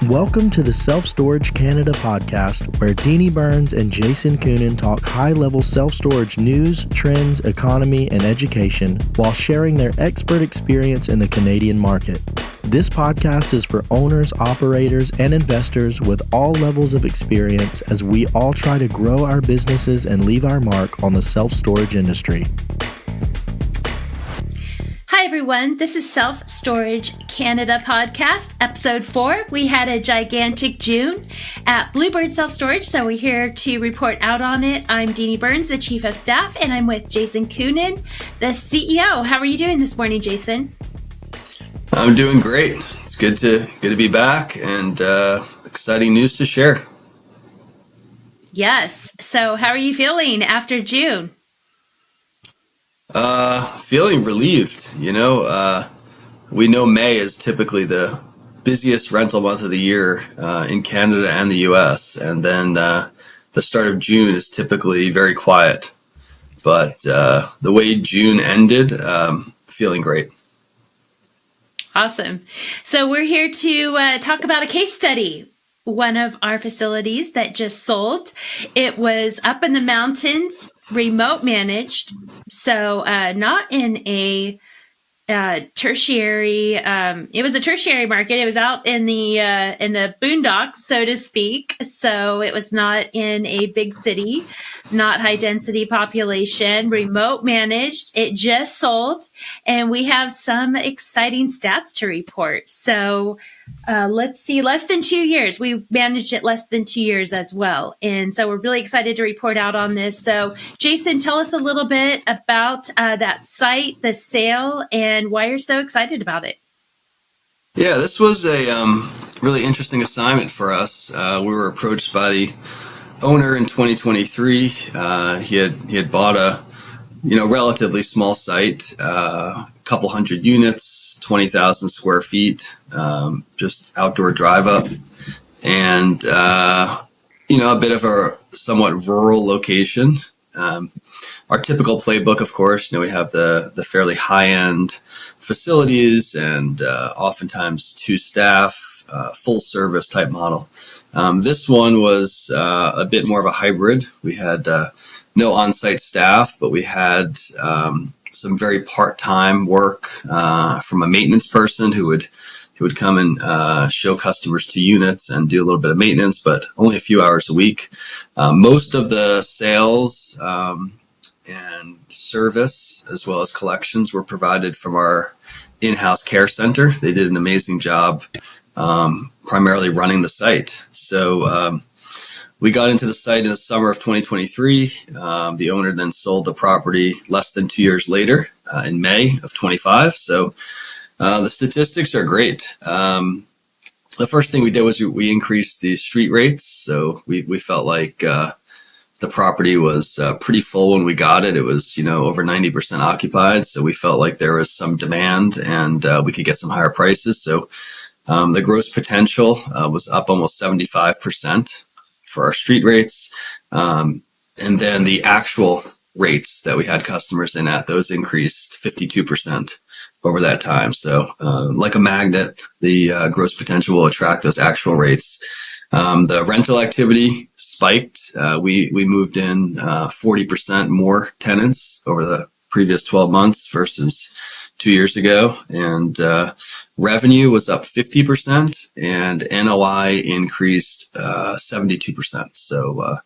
Welcome to the Self Storage Canada podcast, where Denee Burns and Jason Koonin talk high-level self-storage news, trends, economy, and education while sharing their expert experience in the Canadian market. This podcast is for owners, operators, and investors with all levels of experience as we all try to grow our businesses and leave our mark on the self-storage industry. Hi, everyone. This is Self Storage Canada podcast, episode 4. We had a gigantic June at Bluebird Self Storage, so we're here to report out on it. I'm Denee Burns, the Chief of Staff, and I'm with Jason Koonin, the CEO. How are you doing this morning, Jason? I'm doing great. It's good to be back and exciting news to share. Yes. So how are you feeling after June? Feeling relieved. We know May is typically the busiest rental month of the year in Canada and the US, and then the start of June is typically very quiet. But the way June ended, feeling great. Awesome. So we're here to talk about a case study. One of our facilities that just sold. It was up in the mountains, remote managed. So not in a tertiary. It was a tertiary market. It was out in the boondocks, so to speak. So it was not in a big city, not high density population, remote managed. It just sold, and we have some exciting stats to report. So let's see, less than 2 years. We managed it less than 2 years as well. And so we're really excited to report out on this. So Jason, tell us a little bit about that site, the sale, and why you're so excited about it. Yeah, this was a really interesting assignment for us. We were approached by the owner in 2023. He had bought a relatively small site, a couple hundred units, 20,000 square feet, just outdoor drive up, and a bit of a somewhat rural location. Our typical playbook, of course, we have the fairly high-end facilities and oftentimes 2 staff, full service type model. This one was a bit more of a hybrid. We had no on-site staff, but we had some very part-time work from a maintenance person who would come and show customers to units and do a little bit of maintenance, but only a few hours a week. Most of the sales and service, as well as collections, were provided from our in-house care center. They did an amazing job primarily running the site. So we got into the site in the summer of 2023. The owner then sold the property less than 2 years later in May of 25. So the statistics are great. The first thing we did was we increased the street rates. So we felt like the property was pretty full when we got it. It was, over 90% occupied. So we felt like there was some demand and we could get some higher prices. So the gross potential was up almost 75% for our street rates. And then the actual rates that we had customers in at, those increased 52% over that time. So like a magnet, the gross potential will attract those actual rates. The rental activity spiked. We moved in 40% more tenants over the previous 12 months versus 2 years ago. And revenue was up 50% and NOI increased 72%. So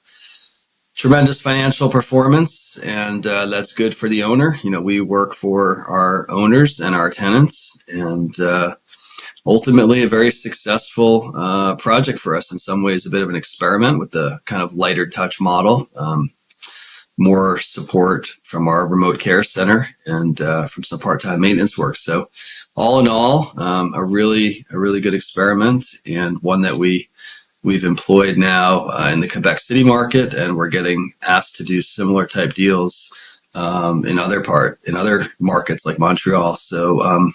tremendous financial performance, and that's good for the owner. We work for our owners and our tenants, and ultimately a very successful project for us. In some ways, a bit of an experiment with the kind of lighter touch model. More support from our remote care center and from some part-time maintenance work. So all in all, a really good experiment, and one that we've employed now in the Quebec City market, and we're getting asked to do similar type deals in other markets like Montreal. So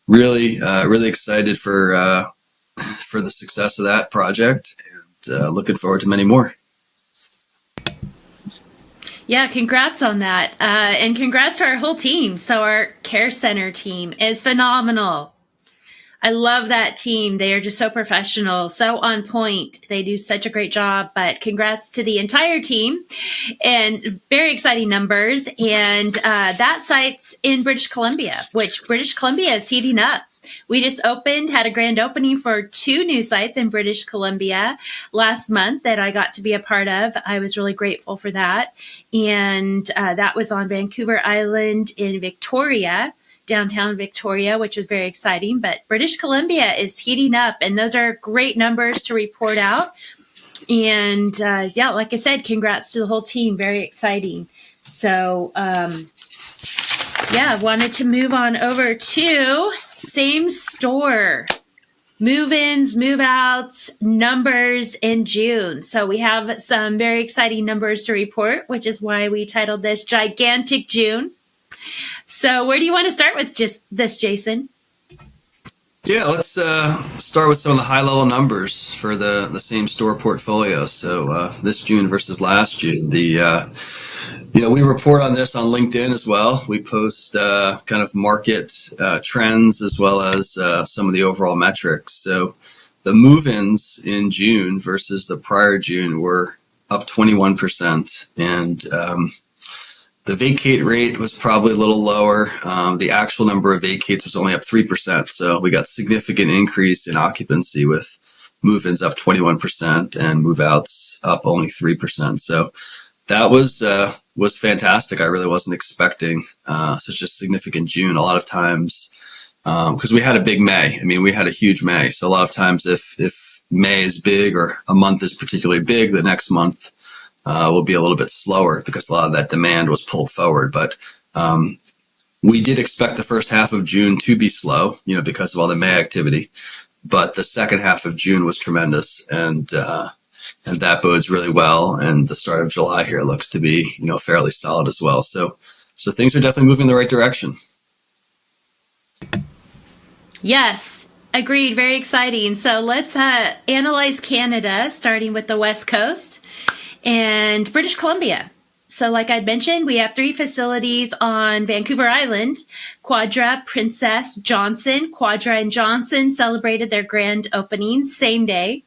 really excited for the success of that project, and looking forward to many more. Yeah, congrats on that. And congrats to our whole team. So our care center team is phenomenal. I love that team. They are just so professional, so on point. They do such a great job, but congrats to the entire team and very exciting numbers. And that site's in British Columbia, which British Columbia is heating up. We just had a grand opening for 2 new sites in British Columbia last month that I got to be a part of. I was really grateful for that. And that was on Vancouver Island in Victoria, downtown Victoria, which was very exciting. But British Columbia is heating up, and those are great numbers to report out. And like I said, congrats to the whole team. Very exciting. So, wanted to move on over to same store move-ins, move-outs, numbers in June. So we have some very exciting numbers to report, which is why we titled this Gigantic June. So where do you want to start with this, Jason? Yeah, let's start with some of the high-level numbers for the same store portfolio. So this June versus last June, we report on this on LinkedIn as well. We post kind of market trends as well as some of the overall metrics. So the move-ins in June versus the prior June were up 21%, and the vacate rate was probably a little lower. The actual number of vacates was only up 3%. So we got significant increase in occupancy with move-ins up 21% and move-outs up only 3%. So that was fantastic. I really wasn't expecting such a significant June. A lot of times, because we had a big May. I mean, we had a huge May. So a lot of times if May is big or a month is particularly big, the next month will be a little bit slower because a lot of that demand was pulled forward. But we did expect the first half of June to be slow, because of all the May activity. But the second half of June was tremendous, and that bodes really well. And the start of July here looks to be, fairly solid as well. So things are definitely moving in the right direction. Yes. Agreed. Very exciting. So let's analyze Canada, starting with the West Coast and British Columbia. So like I'd mentioned, we have 3 facilities on Vancouver Island: Quadra, Princess, Johnson. Quadra and Johnson celebrated their grand opening same day.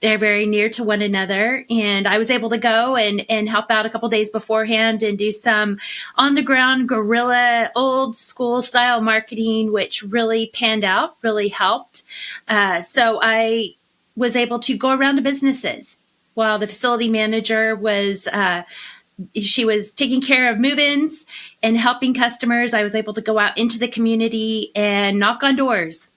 They're very near to one another. And I was able to go and help out a couple days beforehand and do some on-the-ground guerrilla old school style marketing, which really panned out, really helped. So I was able to go around to businesses while the facility manager was she was taking care of move-ins and helping customers. I was able to go out into the community and knock on doors,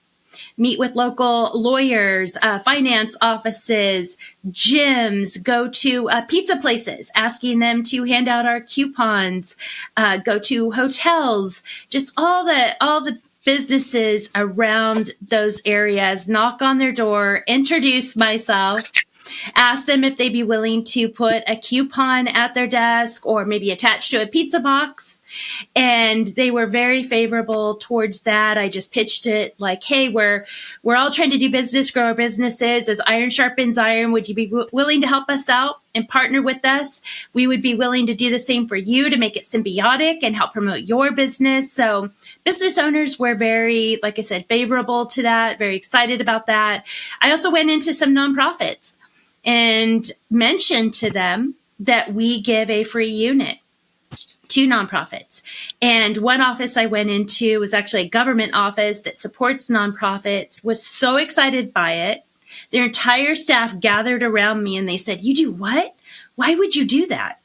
meet with local lawyers, finance offices, gyms, go to pizza places, asking them to hand out our coupons, go to hotels, just all the businesses around those areas, knock on their door, introduce myself, ask them if they'd be willing to put a coupon at their desk or maybe attached to a pizza box. And they were very favorable towards that. I just pitched it like, hey, we're all trying to do business, grow our businesses. As iron sharpens iron, would you be willing to help us out and partner with us? We would be willing to do the same for you to make it symbiotic and help promote your business. So business owners were very, like I said, favorable to that, very excited about that. I also went into some nonprofits and mentioned to them that we give a free unit to nonprofits. And one office I went into was actually a government office that supports nonprofits, was so excited by it. Their entire staff gathered around me and they said, "You do what? Why would you do that?"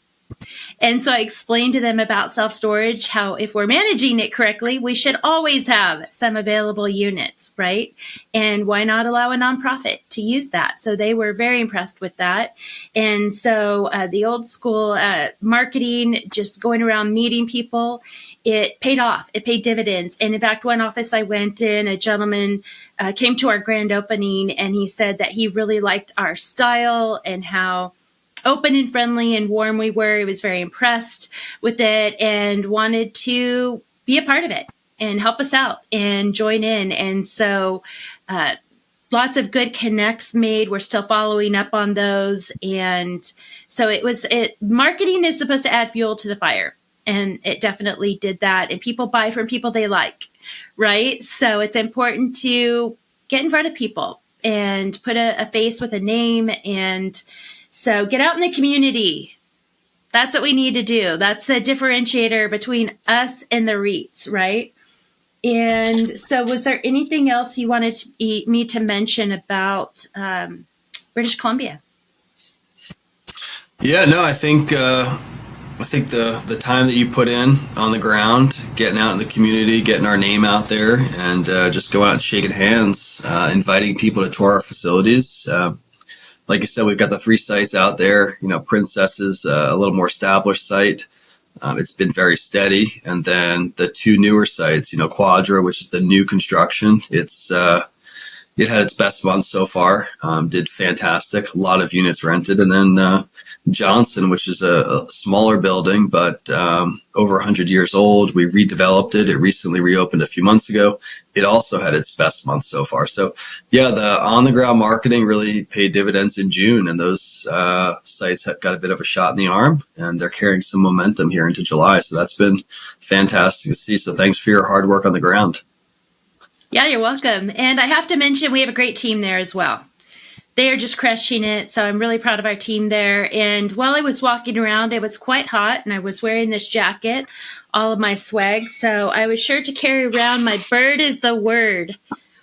And so I explained to them about self-storage, how if we're managing it correctly, we should always have some available units, right? And why not allow a nonprofit to use that? So they were very impressed with that. And so the old school marketing, just going around meeting people, it paid off. It paid dividends. And in fact, one office I went in, a gentleman came to our grand opening and he said that he really liked our style and how open and friendly and warm we were. He was very impressed with it and wanted to be a part of it and help us out and join in. And so lots of good connects made. We're still following up on those. And so marketing is supposed to add fuel to the fire. And it definitely did that. And people buy from people they like, right? So it's important to get in front of people and put a face with a name. And so get out in the community. That's what we need to do. That's the differentiator between us and the REITs, right? And so was there anything else you wanted me to mention about British Columbia? Yeah, no, I think the time that you put in on the ground, getting out in the community, getting our name out there, and just going out and shaking hands, inviting people to tour our facilities. Like you said, we've got the 3 sites out there. Princess is a little more established site. It's been very steady. And then the 2 newer sites, Quadra, which is the new construction. It had its best month so far, did fantastic, a lot of units rented. And then Johnson, which is a smaller building, but over 100 years old. We redeveloped it. It recently reopened a few months ago. It also had its best month so far. So yeah, the on-the-ground marketing really paid dividends in June, and those sites have got a bit of a shot in the arm, and they're carrying some momentum here into July. So that's been fantastic to see. So thanks for your hard work on the ground. Yeah, you're welcome. And I have to mention, we have a great team there as well. They are just crushing it. So I'm really proud of our team there. And while I was walking around, it was quite hot, and I was wearing this jacket, all of my swag. So I was sure to carry around my Bird is the Word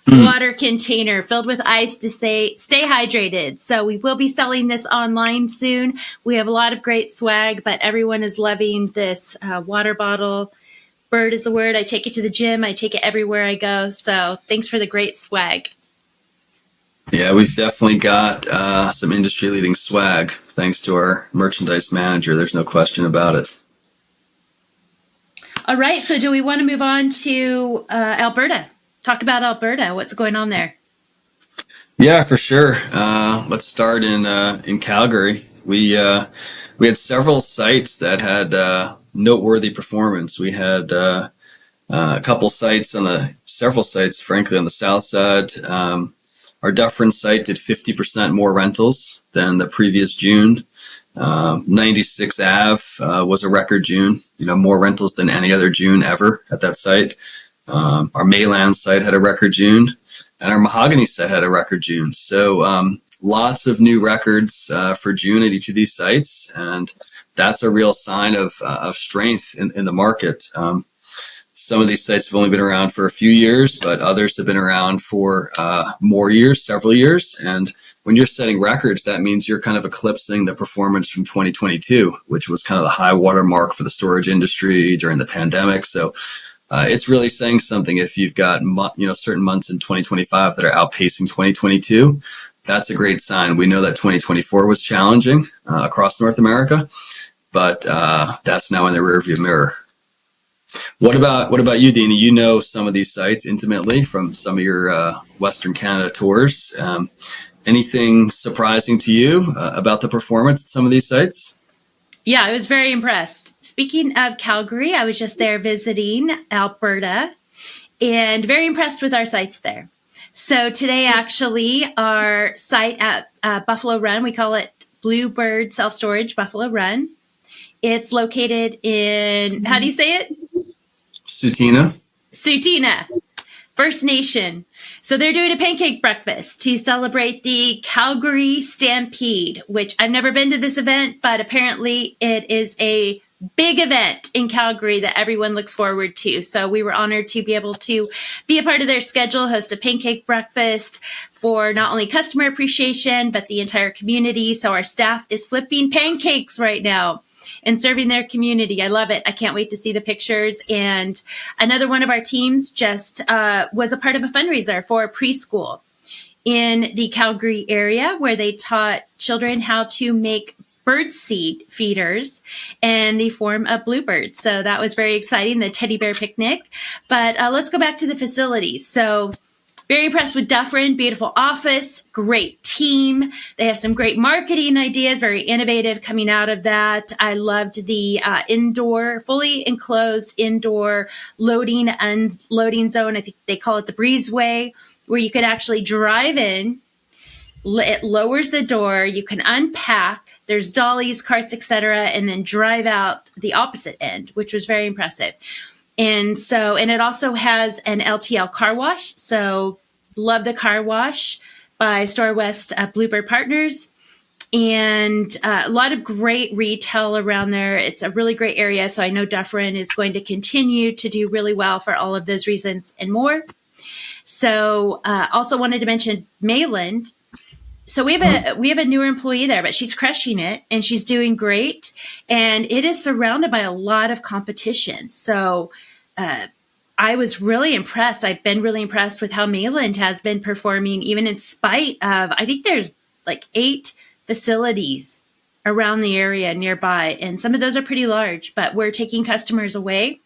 water container filled with ice to say, stay hydrated. So we will be selling this online soon. We have a lot of great swag, but everyone is loving this water bottle. Bird is the Word. I take it to the gym. I take it everywhere I go. So thanks for the great swag. Yeah, we've definitely got some industry-leading swag thanks to our merchandise manager. There's no question about it. All right. So do we want to move on to Alberta? Talk about Alberta. What's going on there? Yeah, for sure. Let's start in Calgary. We had several sites that had noteworthy performance. We had a couple sites several sites, frankly, on the south side. Our Dufferin site did 50% more rentals than the previous June. 96 Ave was a record June, more rentals than any other June ever at that site. Our Mayland site had a record June, and our Mahogany site had a record June. So lots of new records for June at each of these sites, and that's a real sign of strength in the market. Some of these sites have only been around for a few years, but others have been around for more years, several years. And when you're setting records, that means you're kind of eclipsing the performance from 2022, which was kind of the high water mark for the storage industry during the pandemic. So it's really saying something if you've got certain months in 2025 that are outpacing 2022. That's a great sign. We know that 2024 was challenging across North America, but that's now in the rearview mirror. What about you, Dina? You know some of these sites intimately from some of your Western Canada tours. Anything surprising to you about the performance at some of these sites? Yeah, I was very impressed. Speaking of Calgary, I was just there visiting Alberta and very impressed with our sites there. So today, actually, our site at Buffalo Run, we call it Bluebird Self Storage Buffalo Run. It's located in, how do you say it? Tsuut'ina, First Nation. So they're doing a pancake breakfast to celebrate the Calgary Stampede, which I've never been to this event, but apparently it is a big event in Calgary that everyone looks forward to. So we were honored to be able to be a part of their schedule, host a pancake breakfast for not only customer appreciation, but the entire community. So our staff is flipping pancakes right now and serving their community. I love it. I can't wait to see the pictures. And another one of our teams just was a part of a fundraiser for a preschool in the Calgary area where they taught children how to make bird seed feeders in the form of bluebirds. So that was very exciting, the teddy bear picnic. But let's go back to the facilities. So very impressed with Dufferin, beautiful office, great team. They have some great marketing ideas, very innovative coming out of that. I loved the fully enclosed indoor loading and unloading zone. I think they call it the breezeway, where you could actually drive in. It lowers the door. You can unpack. There's dollies, carts, etc., and then drive out the opposite end, which was very impressive. And it also has an LTL car wash. So Love the car wash by Store West Bluebird Partners. And a lot of great retail around there. It's a really great area. So I know Dufferin is going to continue to do really well for all of those reasons and more. So also wanted to mention Mayland. So we have a newer employee there, but she's crushing it and she's doing great. And it is surrounded by a lot of competition. So I was really impressed. I've been really impressed with how Mayland has been performing, even in spite of, I think there's like 8 facilities around the area nearby. And some of those are pretty large, but we're taking customers away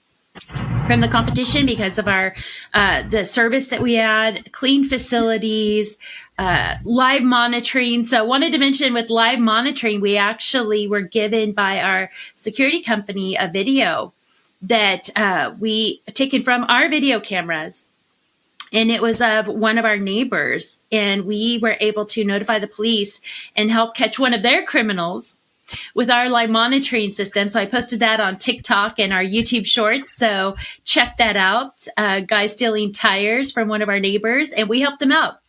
from the competition because of our the service that we add, clean facilities, live monitoring. So wanted to mention with live monitoring, we actually were given by our security company a video that we taken from our video cameras. And it was of one of our neighbors. And we were able to notify the police and help catch one of their criminals with our live monitoring system. So I posted that on TikTok and our YouTube shorts. So check that out. Guy stealing tires from one of our neighbors, and we helped him out.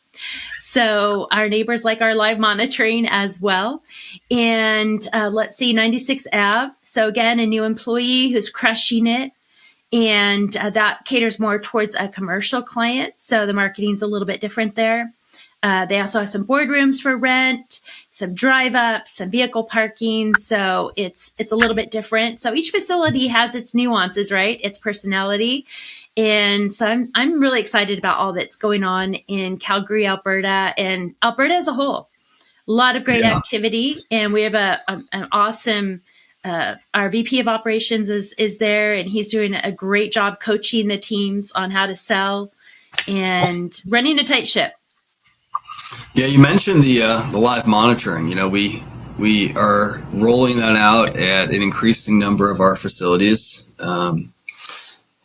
So our neighbors like our live monitoring as well. And let's see, 96 Ave. So again, a new employee who's crushing it. And that caters more towards a commercial client. So the marketing's a little bit different there. They also have some boardrooms for rent, some drive up, some vehicle parking. So it's a little bit different. So each facility has its nuances, right? Its personality. And so I'm really excited about all that's going on in Calgary, Alberta, and Alberta as a whole. A lot of great activity. And we have an awesome our VP of operations is there, and he's doing a great job coaching the teams on how to sell and running a tight ship. Yeah, you mentioned the live monitoring. You know, we are rolling that out at an increasing number of our facilities,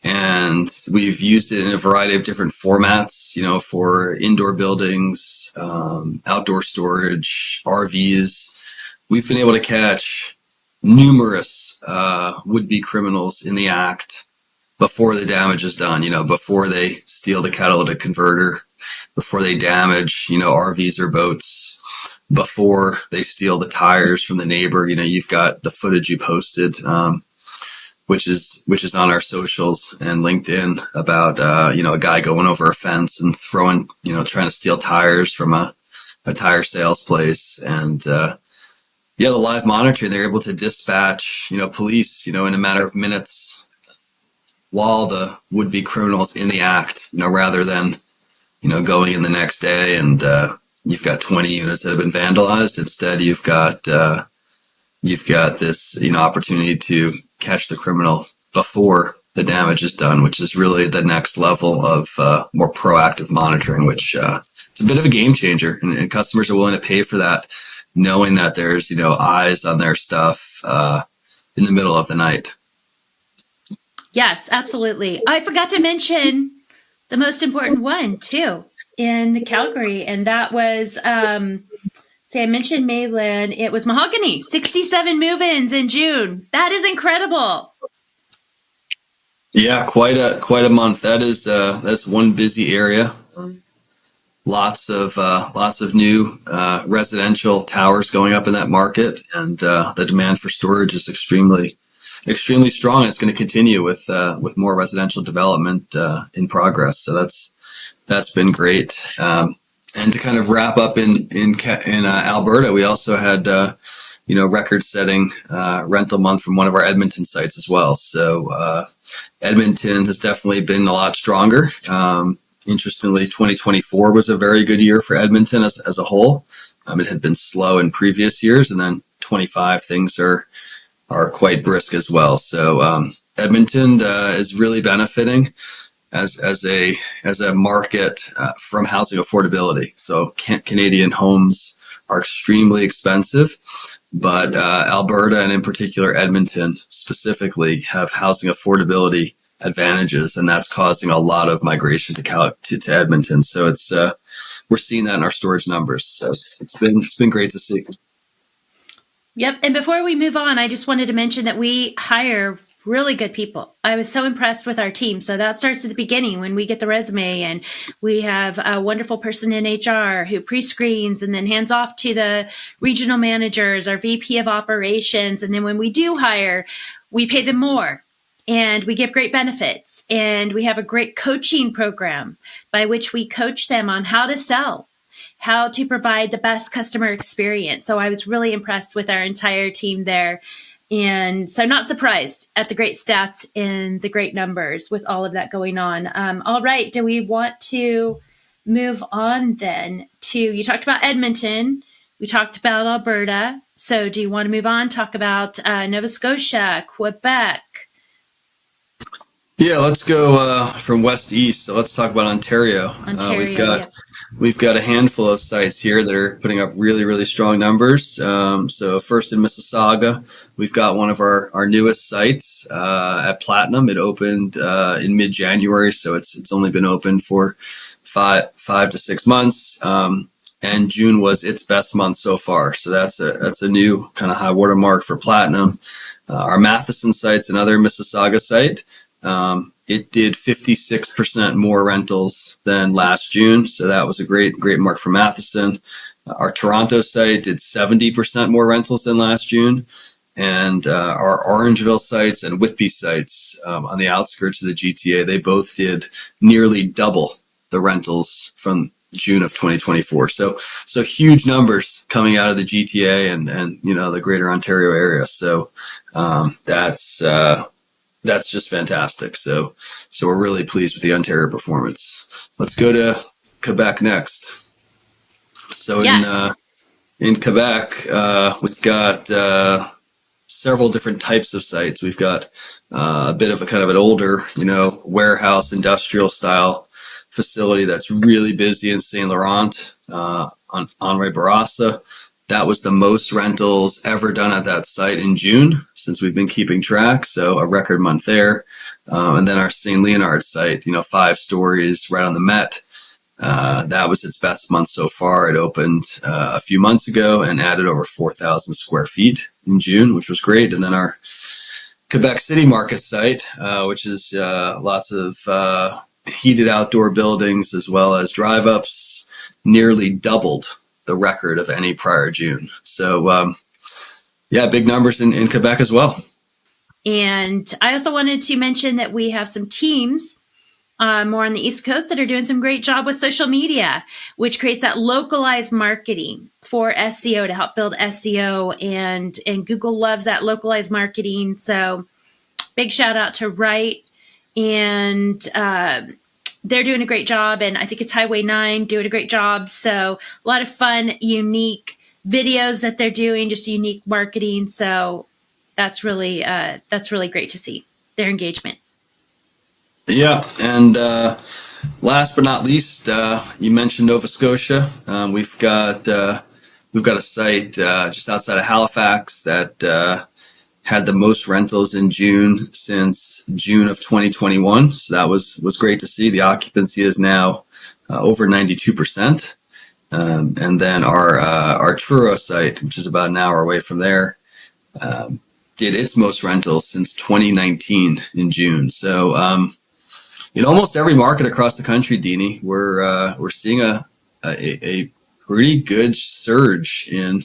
and we've used it in a variety of different formats. You know, for indoor buildings, outdoor storage, RVs. We've been able to catch numerous would-be criminals in the act before the damage is done, you know, before they steal the catalytic converter, before they damage, you know, RVs or boats, before they steal the tires from the neighbor. You know, you've got the footage you posted, which is on our socials and LinkedIn about, you know, a guy going over a fence and throwing, you know, trying to steal tires from a tire sales place. And, yeah, the live monitoring, they're able to dispatch, you know, police, you know, in a matter of minutes while the would-be criminals in the act, you know, rather than, you know, going in the next day and you've got 20 units that have been vandalized. Instead, you've got this, you know, opportunity to catch the criminal before the damage is done, which is really the next level of more proactive monitoring, which it's a bit of a game changer, and customers are willing to pay for that, knowing that there's, you know, eyes on their stuff in the middle of the night. Yes, absolutely. I forgot to mention the most important one too in Calgary, and that was I mentioned Mayland. It was Mahogany. 67 move-ins in June. That is incredible. Yeah, quite a month. That's one busy area. Lots of new residential towers going up in that market, and the demand for storage is extremely strong. And it's going to continue with more residential development in progress. So that's been great. And to kind of wrap up in Alberta, we also had you know, record-setting rental month from one of our Edmonton sites as well. So Edmonton has definitely been a lot stronger. Interestingly, 2024 was a very good year for Edmonton as a whole. It had been slow in previous years, and then 25 things are quite brisk as well. So Edmonton is really benefiting as a market from housing affordability. So Canadian homes are extremely expensive, but Alberta, and in particular Edmonton specifically, have housing affordability advantages, and that's causing a lot of migration to Edmonton. So it's we're seeing that in our storage numbers. So it's been great to see. Yep. And before we move on, I just wanted to mention that we hire really good people. I was so impressed with our team. So that starts at the beginning when we get the resume, and we have a wonderful person in HR who pre-screens and then hands off to the regional managers, our VP of operations. And then when we do hire, we pay them more and we give great benefits, and we have a great coaching program by which we coach them on how to sell, how to provide the best customer experience. So I was really impressed with our entire team there. And so not surprised at the great stats and the great numbers with all of that going on. All right. Do we want to move on then to, you talked about Edmonton. We talked about Alberta. So do you want to move on, talk about Nova Scotia, Quebec? Yeah, let's go from west to east. So let's talk about Ontario. Ontario, We've got a handful of sites here that are putting up really, really strong numbers. So first in Mississauga, we've got one of our newest sites at Platinum. It opened in mid-January, so it's only been open for five to 6 months. And June was its best month so far. So that's a new kind of high water mark for Platinum. Our Matheson site's another Mississauga site. It did 56% more rentals than last June. So that was a great mark for Matheson. Our Toronto site did 70% more rentals than last June. And our Orangeville sites and Whitby sites on the outskirts of the GTA, they both did nearly double the rentals from June of 2024. So huge numbers coming out of the GTA and the greater Ontario area. So that's just fantastic. So we're really pleased with the Ontario performance. Let's go to Quebec next. So yes. in Quebec, we've got several different types of sites. We've got a bit of a kind of an older, warehouse industrial style facility that's really busy in Saint Laurent on Henri Bourassa. That was the most rentals ever done at that site in June since we've been keeping track. So a record month there. And then our St. Leonard site, 5 stories right on the Met. That was its best month so far. It opened a few months ago and added over 4,000 square feet in June, which was great. And then our Quebec City Market site, which is lots of heated outdoor buildings as well as drive-ups, nearly doubled the record of any prior June. So, big numbers in Quebec as well. And I also wanted to mention that we have some teams more on the East Coast that are doing some great job with social media, which creates that localized marketing for SEO to help build SEO. And Google loves that localized marketing. So big shout out to Wright. And they're doing a great job. And I think it's Highway 9 doing a great job. So a lot of fun, unique videos that they're doing, just unique marketing. So that's really great to see their engagement. Yeah. And last but not least, you mentioned Nova Scotia. We've got a site just outside of Halifax that had the most rentals in June since June of 2021. So that was great to see. The occupancy is now over 92%. And then our Truro site, which is about an hour away from there, did its most rentals since 2019 in June. So in almost every market across the country, Denee, we're seeing a pretty good surge in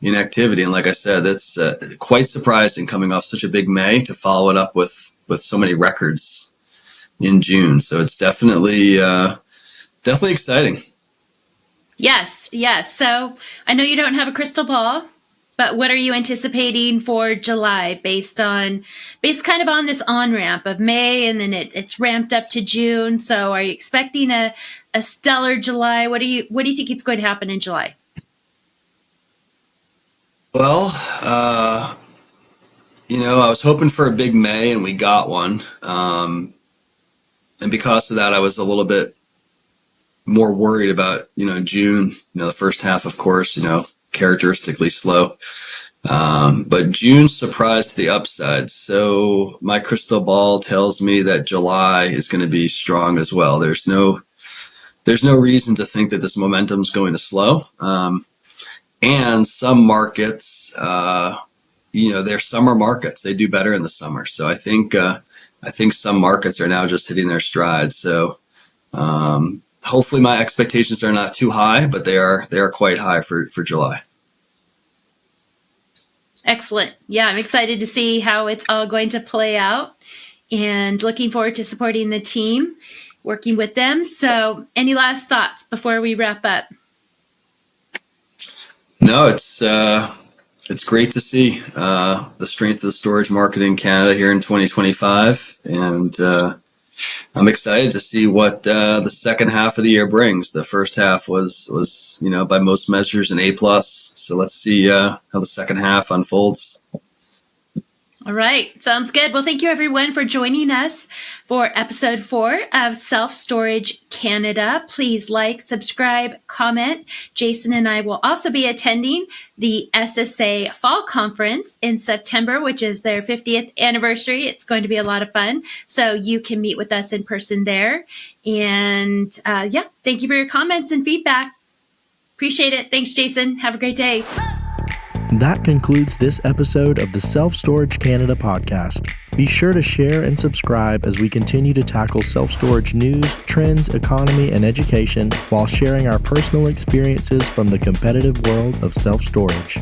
activity. And like I said, that's quite surprising coming off such a big May to follow it up with so many records in June. So it's definitely exciting. Yes. So I know you don't have a crystal ball, but what are you anticipating for July based kind of on this on-ramp of May, and then it's ramped up to June. So are you expecting a stellar July? What do you think is going to happen in July? Well, I was hoping for a big May and we got one. And because of that, I was a little bit more worried about, June, the first half, of course, characteristically slow. But June surprised to the upside. So my crystal ball tells me that July is going to be strong as well. There's no reason to think that this momentum is going to slow. And some markets, they're summer markets. They do better in the summer. So I think some markets are now just hitting their stride. So hopefully my expectations are not too high, but they are quite high for July. Excellent. Yeah, I'm excited to see how it's all going to play out and looking forward to supporting the team, working with them. So any last thoughts before we wrap up? No, it's great to see the strength of the storage market in Canada here in 2025. And I'm excited to see what the second half of the year brings. The first half was by most measures an A+. So let's see how the second half unfolds. All right. Sounds good. Well, thank you everyone for joining us for episode 4 of Self Storage Canada. Please like, subscribe, comment. Jason and I will also be attending the SSA Fall Conference in September, which is their 50th anniversary. It's going to be a lot of fun. So you can meet with us in person there. And thank you for your comments and feedback. Appreciate it. Thanks, Jason. Have a great day. That concludes this episode of the Self Storage Canada podcast. Be sure to share and subscribe as we continue to tackle self-storage news, trends, economy, and education while sharing our personal experiences from the competitive world of self-storage.